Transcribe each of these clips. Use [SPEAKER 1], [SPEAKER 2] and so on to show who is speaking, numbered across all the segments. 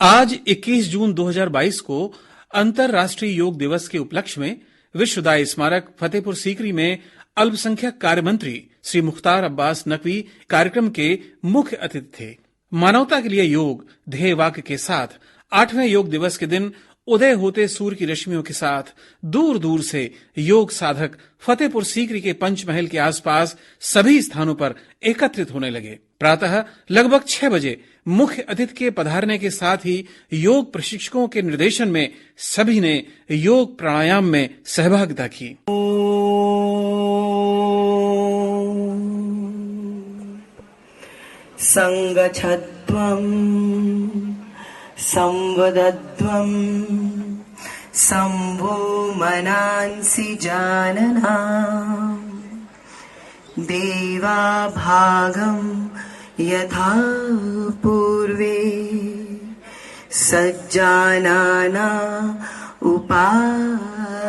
[SPEAKER 1] आज 21 जून 2022 को अंतर्राष्ट्रीय योग दिवस के उपलक्ष्य में विश्वदायी स्मारक फतेहपुर सीकरी में अल्पसंख्यक कार्य मंत्री श्री मुख्तार अब्बास नकवी कार्यक्रम के मुख्य अतिथि थे। मानवता के लिए योग ध्येय वाक्य के साथ 8वें योग दिवस के दिन उदय होते सूर्य की रश्मियों के साथ दूर दूर से योग साधक फतेहपुर सीकरी के पंचमहल के आसपास सभी स्थानों पर एकत्रित होने लगे। प्रातः लगभग 6 बजे मुख्य अतिथि के पधारने के साथ ही योग प्रशिक्षकों के निर्देशन में सभी ने योग प्राणायाम में सहभागिता की।
[SPEAKER 2] संगच्छध्वं संवदध्वं शम्भो मनांसि जानना देवा भागं यथा पूर्वे सज्जानाना उपासते।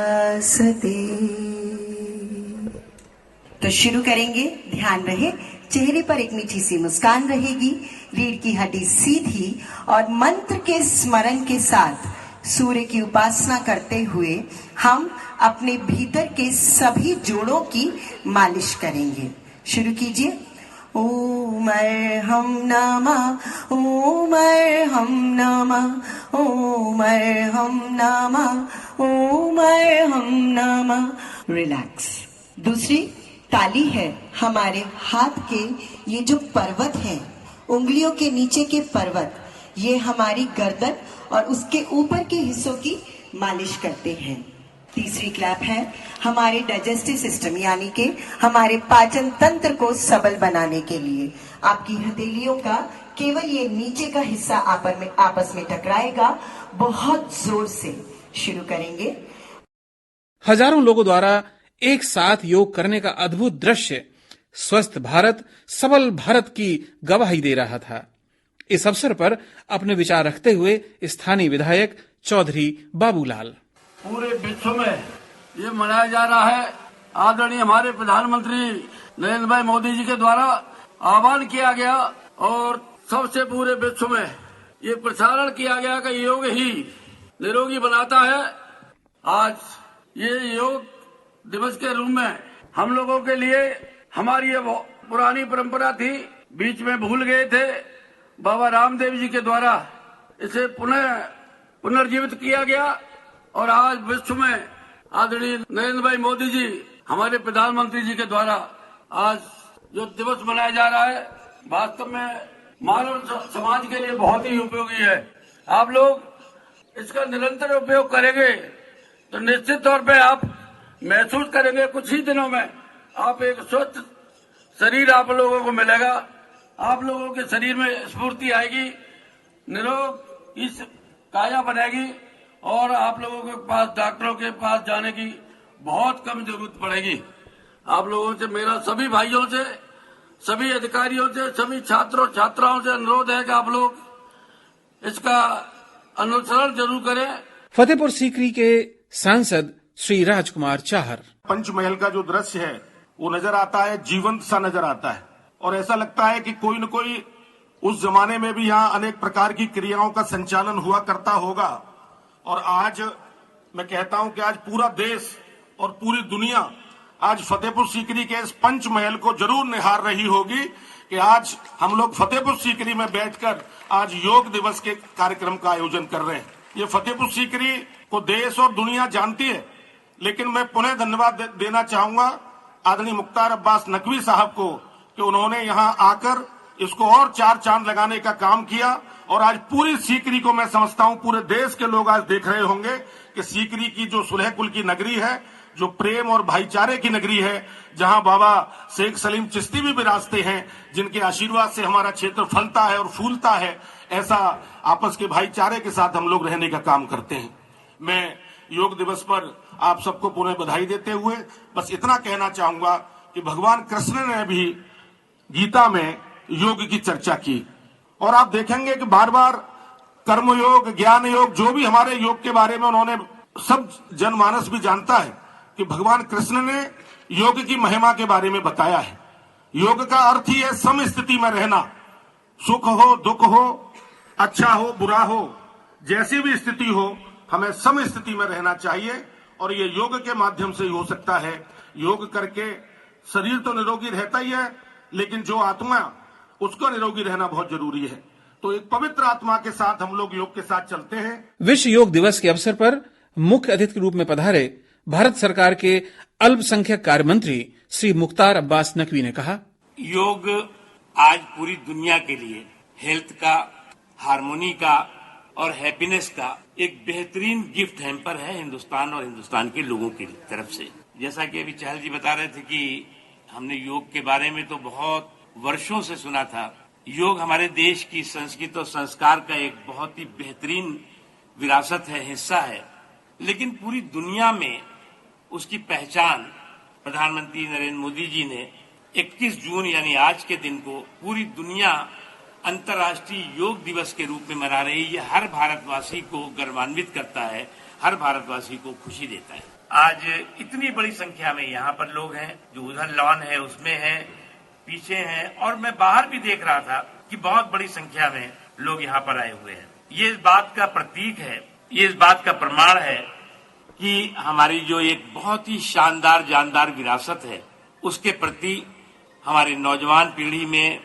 [SPEAKER 2] तो शुरू करेंगे। ध्यान रहे, चेहरे पर एक मीठी सी मुस्कान रहेगी, रीढ़ की हड्डी सीधी और मंत्र के स्मरण के साथ सूर्य की उपासना करते हुए हम अपने भीतर के सभी जोड़ों की मालिश करेंगे। शुरू कीजिए। ओम अर्हं नमः, ओम अर्हं नमः, ओम अर्हं नमः, ओम अर्हं नमः। रिलैक्स। दूसरी ताली है हमारे हाथ के, ये जो पर्वत है, उंगलियों के नीचे के पर्वत, ये हमारी गर्दन और उसके ऊपर के हिस्सों की मालिश करते हैं। तीसरी क्लैप है हमारे डाइजेस्टिव सिस्टम यानी कि हमारे पाचन तंत्र को सबल बनाने के लिए। आपकी हथेलियों का केवल ये नीचे का हिस्सा आपस में टकराएगा बहुत जोर से। शुरू करेंगे।
[SPEAKER 1] हजारों लोगों द्वारा एक साथ योग करने का अद्भुत दृश्य स्वस्थ भारत सबल भारत की गवाही दे रहा था। इस अवसर पर अपने विचार रखते हुए स्थानीय विधायक चौधरी बाबूलाल,
[SPEAKER 3] पूरे विश्व में ये मनाया जा रहा है। आदरणीय हमारे प्रधानमंत्री नरेंद्र भाई मोदी जी के द्वारा आह्वान किया गया और सबसे पूरे विश्व में ये प्रसारण किया गया कि योग ही निरोगी बनाता है। आज ये योग दिवस के रूप में हम लोगों के लिए हमारी ये पुरानी परंपरा थी, बीच में भूल गए थे। बाबा रामदेव जी के द्वारा इसे पुनर्जीवित किया गया और आज विश्व में आदरणीय नरेंद्र भाई मोदी जी हमारे प्रधानमंत्री जी के द्वारा आज जो दिवस मनाया जा रहा है, वास्तव में मानव समाज के लिए बहुत ही उपयोगी है। आप लोग इसका निरंतर उपयोग करेंगे तो निश्चित तौर पे आप महसूस करेंगे कुछ ही दिनों में आप एक स्वस्थ शरीर आप लोगों को मिलेगा। आप लोगों के शरीर में स्फूर्ति आएगी, निरोग इस काया बनेगी और आप लोगों के पास डॉक्टरों के पास जाने की बहुत कम जरूरत पड़ेगी। आप लोगों से मेरा सभी भाइयों से, सभी अधिकारियों से, सभी छात्रों छात्राओं से अनुरोध है कि आप लोग इसका अनुसरण जरूर करें।
[SPEAKER 1] फतेहपुर सीकरी के सांसद श्री राजकुमार चाहर,
[SPEAKER 4] पंचमहल का जो दृश्य है वो नजर आता है, जीवंत सा नजर आता है और ऐसा लगता है कि कोई न कोई उस जमाने में भी यहाँ अनेक प्रकार की क्रियाओं का संचालन हुआ करता होगा। और आज मैं कहता हूं कि आज पूरा देश और पूरी दुनिया आज फतेहपुर सीकरी के इस पंचमहल को जरूर निहार रही होगी कि आज हम लोग फतेहपुर सीकरी में बैठकर आज योग दिवस के कार्यक्रम का आयोजन कर रहे हैं। ये फतेहपुर सीकरी को देश और दुनिया जानती है, लेकिन मैं पुनः धन्यवाद देना चाहूंगा आदरणीय मुख्तार अब्बास नकवी साहब को कि उन्होंने यहाँ आकर इसको और 4 चांद लगाने का काम किया। और आज पूरी सीकरी को मैं समझता हूँ पूरे देश के लोग आज देख रहे होंगे कि सीकरी की जो सुलह कुल की नगरी है, जो प्रेम और भाईचारे की नगरी है, जहां बाबा शेख सलीम चिश्ती भी विराजते हैं, जिनके आशीर्वाद से हमारा क्षेत्र फलता है और फूलता है, ऐसा आपस के भाईचारे के साथ हम लोग रहने का काम करते हैं। मैं योग दिवस पर आप सबको पुनः बधाई देते हुए बस इतना कहना चाहूंगा कि भगवान कृष्ण ने भी गीता में योग की चर्चा की और आप देखेंगे कि बार बार कर्म योग, ज्ञान योग, जो भी हमारे योग के बारे में उन्होंने, सब जनमानस भी जानता है कि भगवान कृष्ण ने योग की महिमा के बारे में बताया है। योग का अर्थ ही है सम स्थिति में रहना, सुख हो दुख हो, अच्छा हो बुरा हो, जैसी भी स्थिति हो, हमें सम स्थिति में रहना चाहिए और ये योग के माध्यम से ही हो सकता है। योग करके शरीर तो निरोगी रहता ही है, लेकिन जो आत्मा, उसका निरोगी रहना बहुत जरूरी है। तो एक पवित्र आत्मा के साथ हम लोग योग के साथ चलते हैं।
[SPEAKER 1] विश्व योग दिवस के अवसर पर मुख्य अतिथि के रूप में पधारे भारत सरकार के अल्पसंख्यक कार्य मंत्री श्री मुख्तार अब्बास नकवी ने कहा,
[SPEAKER 5] योग आज पूरी दुनिया के लिए हेल्थ का, हार्मोनी का और हैप्पीनेस का एक बेहतरीन गिफ्ट हैम्पर है हिंदुस्तान और हिंदुस्तान के लोगों की तरफ से। जैसा कि अभी चहल जी बता रहे थे कि हमने योग के बारे में तो बहुत वर्षों से सुना था। योग हमारे देश की संस्कृति और संस्कार का एक बहुत ही बेहतरीन विरासत है, हिस्सा है, लेकिन पूरी दुनिया में उसकी पहचान प्रधानमंत्री नरेंद्र मोदी जी ने 21 जून यानी आज के दिन को पूरी दुनिया अंतर्राष्ट्रीय योग दिवस के रूप में मना रही है। ये हर भारतवासी को गर्वान्वित करता है, हर भारतवासी को खुशी देता है। आज इतनी बड़ी संख्या में यहाँ पर लोग हैं, जो उधर लॉन है उसमें हैं, पीछे हैं, और मैं बाहर भी देख रहा था कि बहुत बड़ी संख्या में लोग यहाँ पर आए हुए हैं। ये इस बात का प्रतीक है, ये इस बात का प्रमाण है कि हमारी जो एक बहुत ही शानदार जानदार विरासत है, उसके प्रति हमारी नौजवान पीढ़ी में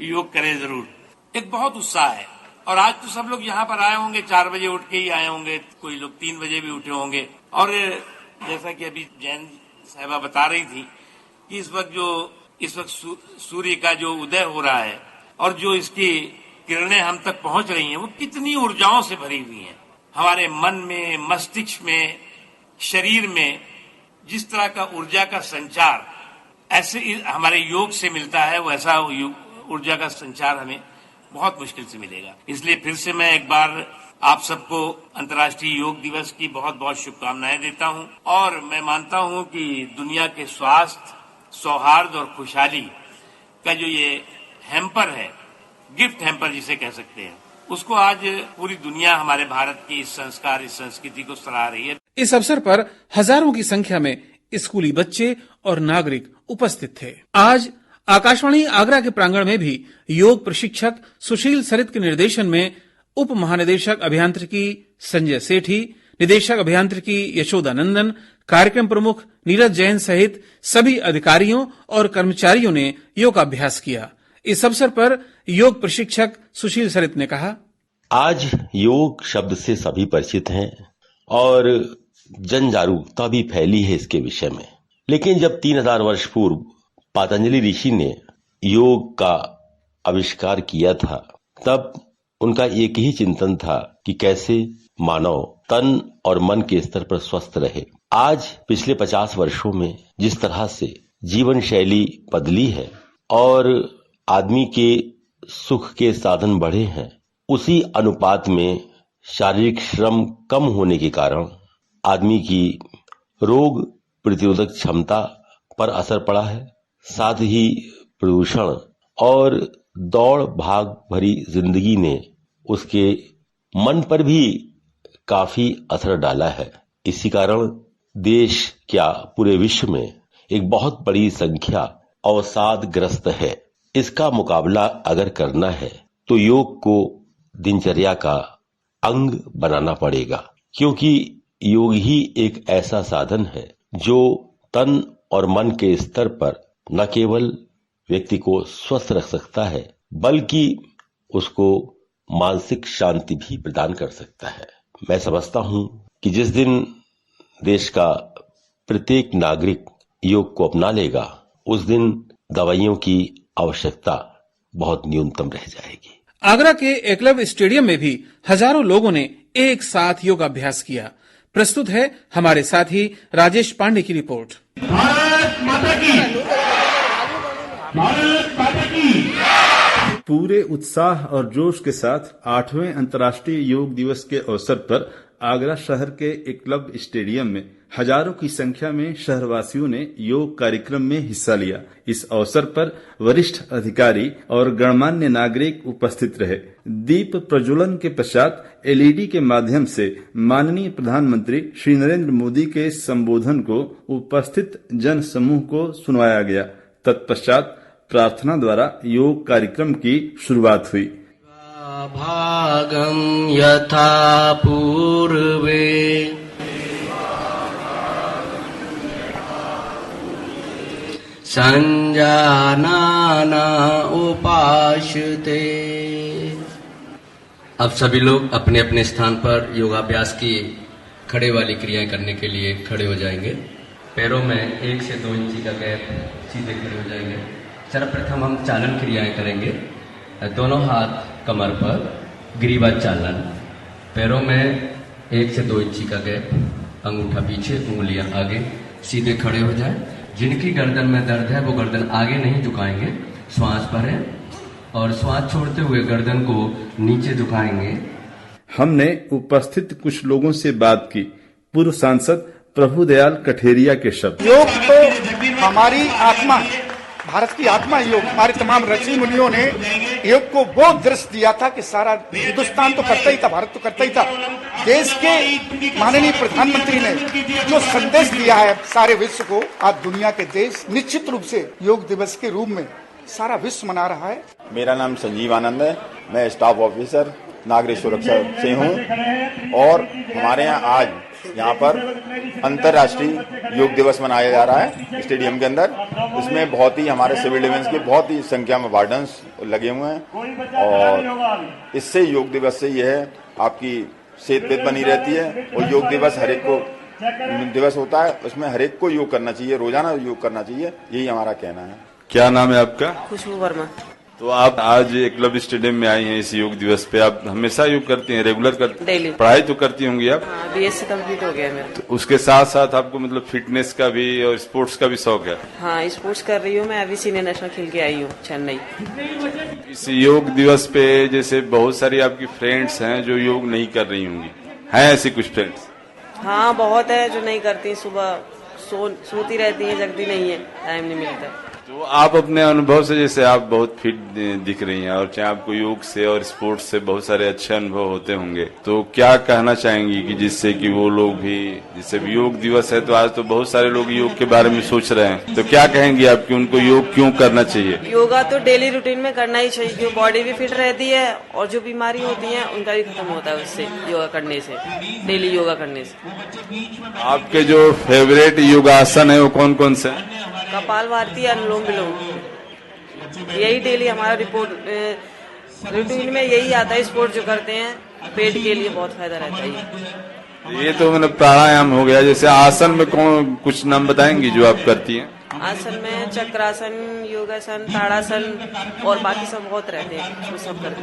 [SPEAKER 5] योग करे जरूर। एक बहुत उत्साह है और आज तो सब लोग यहाँ पर आए होंगे, 4 बजे उठ के ही आए होंगे, कोई लोग 3 बजे भी उठे होंगे। और जैसा कि अभी जैन साहिबा बता रही थी कि इस वक्त सूर्य का जो उदय हो रहा है और जो इसकी किरणें हम तक पहुंच रही हैं, वो कितनी ऊर्जाओं से भरी हुई हैं। हमारे मन में, मस्तिष्क में, शरीर में जिस तरह का ऊर्जा का संचार ऐसे हमारे योग से मिलता है, वैसा ऊर्जा का संचार हमें बहुत मुश्किल से मिलेगा। इसलिए फिर से मैं एक बार आप सबको अंतर्राष्ट्रीय योग दिवस की बहुत बहुत शुभकामनाएं देता हूं और मैं मानता हूं कि दुनिया के स्वास्थ्य, सौहार्द और खुशहाली का जो ये हैम्पर है, गिफ्ट हैम्पर जिसे कह सकते हैं, उसको आज पूरी दुनिया हमारे भारत की इस संस्कार, इस संस्कृति को सराह रही है।
[SPEAKER 1] इस अवसर पर हजारों की संख्या में स्कूली बच्चे और नागरिक उपस्थित थे। आज आकाशवाणी आगरा के प्रांगण में भी योग प्रशिक्षक सुशील सरित के निर्देशन में उप महानिदेशक अभियांत्रिकी संजय सेठी, निदेशक अभियांत्रिकी यशोदा नंदन, कार्यक्रम प्रमुख नीरज जैन सहित सभी अधिकारियों और कर्मचारियों ने योगाभ्यास किया। इस अवसर पर योग प्रशिक्षक सुशील सरित ने कहा,
[SPEAKER 6] आज योग शब्द से सभी परिचित हैं और जन जागरूकता भी फैली है इसके विषय में। लेकिन जब 3000 वर्ष पूर्व पतंजलि ऋषि ने योग का आविष्कार किया था, तब उनका एक ही चिंतन था कि कैसे मानव तन और मन के स्तर पर स्वस्थ रहे। आज पिछले 50 वर्षों में जिस तरह से जीवन शैली बदली है और आदमी के सुख के साधन बढ़े हैं, उसी अनुपात में शारीरिक श्रम कम होने के कारण आदमी की रोग प्रतिरोधक क्षमता पर असर पड़ा है। साथ ही प्रदूषण और दौड़ भाग भरी जिंदगी ने उसके मन पर भी काफी असर डाला है। इसी कारण देश क्या पूरे विश्व में एक बहुत बड़ी संख्या अवसादग्रस्त है। इसका मुकाबला अगर करना है तो योग को दिनचर्या का अंग बनाना पड़ेगा, क्योंकि योग ही एक ऐसा साधन है जो तन और मन के स्तर पर न केवल व्यक्ति को स्वस्थ रख सकता है, बल्कि उसको मानसिक शांति भी प्रदान कर सकता है। मैं समझता हूं कि जिस दिन देश का प्रत्येक नागरिक योग को अपना लेगा, उस दिन दवाइयों की आवश्यकता बहुत न्यूनतम रह जाएगी।
[SPEAKER 1] आगरा के एकलव्य स्टेडियम में भी हजारों लोगों ने एक साथ योगाभ्यास किया। प्रस्तुत है हमारे साथी राजेश पांडे की रिपोर्ट।
[SPEAKER 7] भारत माता की, भारत माता की।
[SPEAKER 8] पूरे उत्साह और जोश के साथ 8वें अंतर्राष्ट्रीय योग दिवस के अवसर पर आगरा शहर के एकलव्य स्टेडियम में हजारों की संख्या में शहरवासियों ने योग कार्यक्रम में हिस्सा लिया। इस अवसर पर वरिष्ठ अधिकारी और गणमान्य नागरिक उपस्थित रहे। दीप प्रज्वलन के पश्चात एलईडी के माध्यम से माननीय प्रधानमंत्री श्री नरेंद्र मोदी के संबोधन को उपस्थित जन समूह को सुनवाया गया। तत्पश्चात प्रार्थना द्वारा योग कार्यक्रम की शुरुआत हुई।
[SPEAKER 9] भागं यथा पूर्वे संजानाना उपाश्यते। अब सभी लोग अपने अपने स्थान पर योगाभ्यास की खड़े वाली क्रियाएं करने के लिए खड़े हो जाएंगे। पैरों में 1 से 2 इंची का गैप, सीधे खड़े हो जाएंगे। सर्वप्रथम हम चालन क्रियाएं करेंगे। दोनों हाथ कमर पर, ग्रीवा चालन। पैरों में 1 से 2 इंची का गैप, अंगूठा पीछे, उंगलियां आगे, सीधे खड़े हो जाएं। जिनकी गर्दन में दर्द है वो गर्दन आगे नहीं झुकाएंगे, श्वास भरें और श्वास छोड़ते हुए गर्दन को नीचे झुकाएंगे।
[SPEAKER 8] हमने उपस्थित कुछ लोगों से बात की। पूर्व सांसद प्रभुदयाल कठेरिया के शब्द।
[SPEAKER 10] योग तो हमारी आत्मा है, भारत की आत्मा योग। हमारे तमाम ऋषि मुनियों ने योग को वो दृश्य दिया था कि सारा हिंदुस्तान तो करता ही था, भारत तो करता ही था। देश के माननीय प्रधानमंत्री ने जो संदेश दिया है सारे विश्व को, आज दुनिया के देश निश्चित रूप से योग दिवस के रूप में सारा विश्व मना रहा है।
[SPEAKER 11] मेरा नाम संजीव आनंद है, मैं स्टाफ ऑफिसर नागरिक सुरक्षा से हूँ और हमारे यहाँ आज यहाँ पर अंतर्राष्ट्रीय योग दिवस मनाया जा रहा है स्टेडियम के अंदर। इसमें बहुत ही हमारे सिविल डिफेंस के बहुत ही संख्या में वार्डन्स लगे हुए हैं और इससे योग दिवस से यह है आपकी सेहत बनी रहती है। और योग दिवस हर एक को दिवस होता है, उसमें हर एक को योग करना चाहिए, रोजाना योग करना चाहिए, यही हमारा कहना है।
[SPEAKER 8] क्या नाम है आपका?
[SPEAKER 12] खुशबू वर्मा।
[SPEAKER 8] तो आप आज एकलव्य स्टेडियम में आई हैं इस योग दिवस पे। आप हमेशा योग करती हैं, रेगुलर करती हैं?
[SPEAKER 12] डेली।
[SPEAKER 8] पढ़ाई तो करती होंगी आप?
[SPEAKER 12] हाँ, बीएससी कंप्लीट हो गया मेरा।
[SPEAKER 8] तो उसके साथ साथ आपको मतलब फिटनेस का भी और स्पोर्ट्स का भी शौक है?
[SPEAKER 12] हाँ, स्पोर्ट्स कर रही हूँ मैं। अभी सीनियर नेशनल खेल के आई हूँ चेन्नई।
[SPEAKER 8] इस योग दिवस पे जैसे बहुत सारी आपकी फ्रेंड्स हैं जो योग नहीं कर रही होंगी, हैं ऐसी कुछ फ्रेंड्स?
[SPEAKER 12] हाँ, बहुत है जो नहीं करती। सुबह सोती रहती है, जगती नहीं है, टाइम नहीं मिलता।
[SPEAKER 8] तो आप अपने अनुभव से, जैसे आप बहुत फिट दिख रही हैं और चाहे आपको योग से और स्पोर्ट्स से बहुत सारे अच्छे अनुभव होते होंगे, तो क्या कहना चाहेंगी कि जिससे कि वो लोग भी, जैसे योग दिवस है तो आज तो बहुत सारे लोग योग के बारे में सोच रहे हैं, तो क्या कहेंगी आप कि उनको योग क्यों करना चाहिए?
[SPEAKER 12] योगा तो डेली रूटीन में करना ही चाहिए, क्योंकि बॉडी भी फिट रहती है और जो बीमारी होती है उनका भी खत्म होता है उससे, योगा करने से, डेली योगा करने से।
[SPEAKER 8] आपके जो फेवरेट योगासन है वो कौन कौन से हैं?
[SPEAKER 12] कपालभाति, अनुलोम विलोम, यही डेली हमारा रूटीन में यही आता है। स्पोर्ट जो करते हैं पेट के लिए बहुत फायदा रहता है।
[SPEAKER 8] ये तो मतलब प्राणायाम हो गया। जैसे आसन में कौन, कुछ नाम बताएंगी जो आप करती हैं?
[SPEAKER 12] आसन में चक्रासन, योगासन, ताड़ासन और बाकी सब बहुत रहते हैं, वो सब करते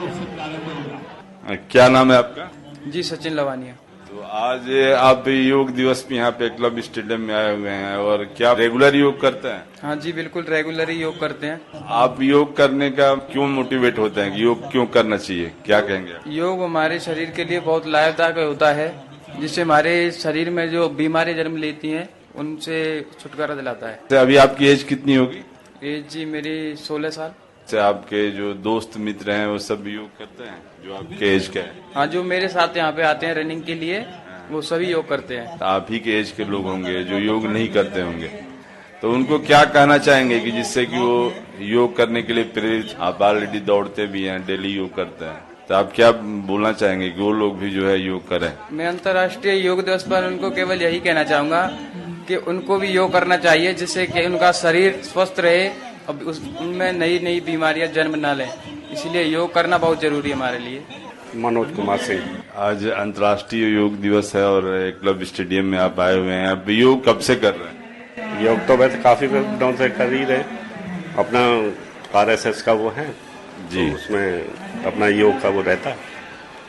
[SPEAKER 12] हैं।
[SPEAKER 8] क्या नाम है आपका?
[SPEAKER 13] जी, सचिन लवानिया।
[SPEAKER 8] तो आज आप योग दिवस पे यहाँ पे क्लब स्टेडियम में आए हुए हैं, और क्या रेगुलर योग करते हैं?
[SPEAKER 13] हाँ जी, बिल्कुल रेगुलर ही योग करते हैं।
[SPEAKER 8] आप योग करने का क्यों मोटिवेट होते हैं कि योग क्यों करना चाहिए, क्या कहेंगे?
[SPEAKER 13] योग हमारे शरीर के लिए बहुत लाभदायक होता है, जिससे हमारे शरीर में जो बीमारी जन्म लेती हैं उनसे छुटकारा दिलाता है।
[SPEAKER 8] तो अभी आपकी एज कितनी होगी?
[SPEAKER 13] एज जी मेरी 16 साल।
[SPEAKER 8] से आपके जो दोस्त मित्र हैं वो सब योग करते हैं जो आपके एज के हैं?
[SPEAKER 13] हाँ, जो मेरे साथ यहाँ पे आते हैं रनिंग के लिए वो सभी योग करते हैं।
[SPEAKER 8] तो आप ही के एज के लोग होंगे जो योग नहीं करते होंगे, तो उनको क्या कहना चाहेंगे कि जिससे कि वो योग करने के लिए प्रेरित? आप ऑलरेडी दौड़ते भी हैं, डेली योग करते हैं, तो आप क्या बोलना चाहेंगे कि वो लोग भी जो है योग करें?
[SPEAKER 13] मैं अंतर्राष्ट्रीय योग दिवस पर उनको केवल यही कहना चाहूंगा कि उनको भी योग करना चाहिए, जिससे कि उनका शरीर स्वस्थ रहे और उनमें नई नई बीमारियां जन्म न लें। इसलिए योग करना बहुत जरूरी है हमारे लिए।
[SPEAKER 14] मनोज कुमार सिंह।
[SPEAKER 8] आज अंतर्राष्ट्रीय योग दिवस है और क्लब स्टेडियम में आप आए हुए हैं। आप योग कब से कर रहे हैं?
[SPEAKER 14] योग तो वैसे काफी दिनों से कर ही रहे, अपना RSS का वो है जी, तो उसमें अपना योग का वो रहता है,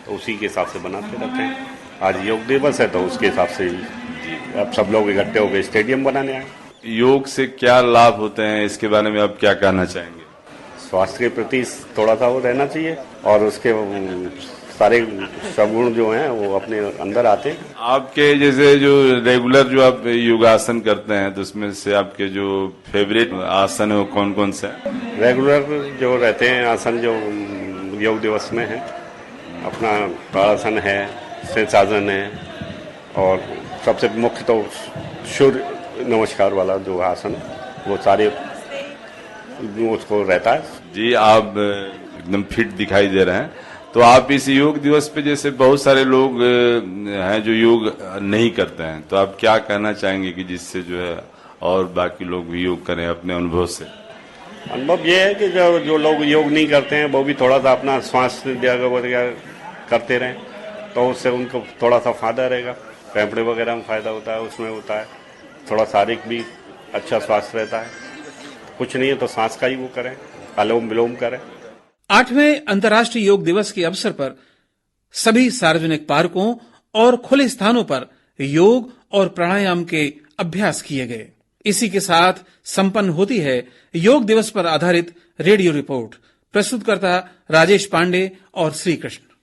[SPEAKER 14] तो उसी के हिसाब से बनाते रहते हैं। आज योग दिवस है तो उसके हिसाब से अब सब लोग इकट्ठे होकर स्टेडियम बनाने आए।
[SPEAKER 8] योग से क्या लाभ होते हैं, इसके बारे में आप क्या कहना चाहेंगे?
[SPEAKER 14] स्वास्थ्य के प्रति थोड़ा सा वो रहना चाहिए और उसके सारे सगुण जो हैं वो अपने अंदर आते हैं।
[SPEAKER 8] आपके जैसे जो रेगुलर जो आप योगासन करते हैं, तो उसमें से आपके जो फेवरेट आसन है वो कौन कौन से हैं?
[SPEAKER 14] रेगुलर जो रहते हैं आसन जो योग दिवस में है, अपना ताड़ासन है, शीर्षासन है, और सबसे मुख्य तो सूर्य नमस्कार वाला जो आसन, वो सारे उसको रहता है।
[SPEAKER 8] जी, आप एकदम फिट दिखाई दे रहे हैं,
[SPEAKER 15] तो आप इस योग दिवस पे जैसे बहुत सारे लोग हैं जो योग नहीं करते हैं, तो आप क्या कहना चाहेंगे कि जिससे जो है और बाकी लोग भी योग करें अपने अनुभव से?
[SPEAKER 14] अनुभव ये है कि जो लोग योग नहीं करते हैं वो भी थोड़ा सा अपना श्वास वगैरह करते रहें, तो उससे उनको थोड़ा सा फायदा रहेगा। फेफड़े वगैरह में फायदा होता है, उसमें होता है थोड़ा शारीरिक भी अच्छा स्वास्थ्य रहता है। कुछ नहीं है तो सांस का ही वो करें, अनुलोम विलोम करें।
[SPEAKER 1] 8वें अंतर्राष्ट्रीय योग दिवस के अवसर पर सभी सार्वजनिक पार्कों और खुले स्थानों पर योग और प्राणायाम के अभ्यास किए गए। इसी के साथ संपन्न होती है योग दिवस पर आधारित रेडियो रिपोर्ट। प्रस्तुतकर्ता राजेश पांडे और श्री कृष्ण।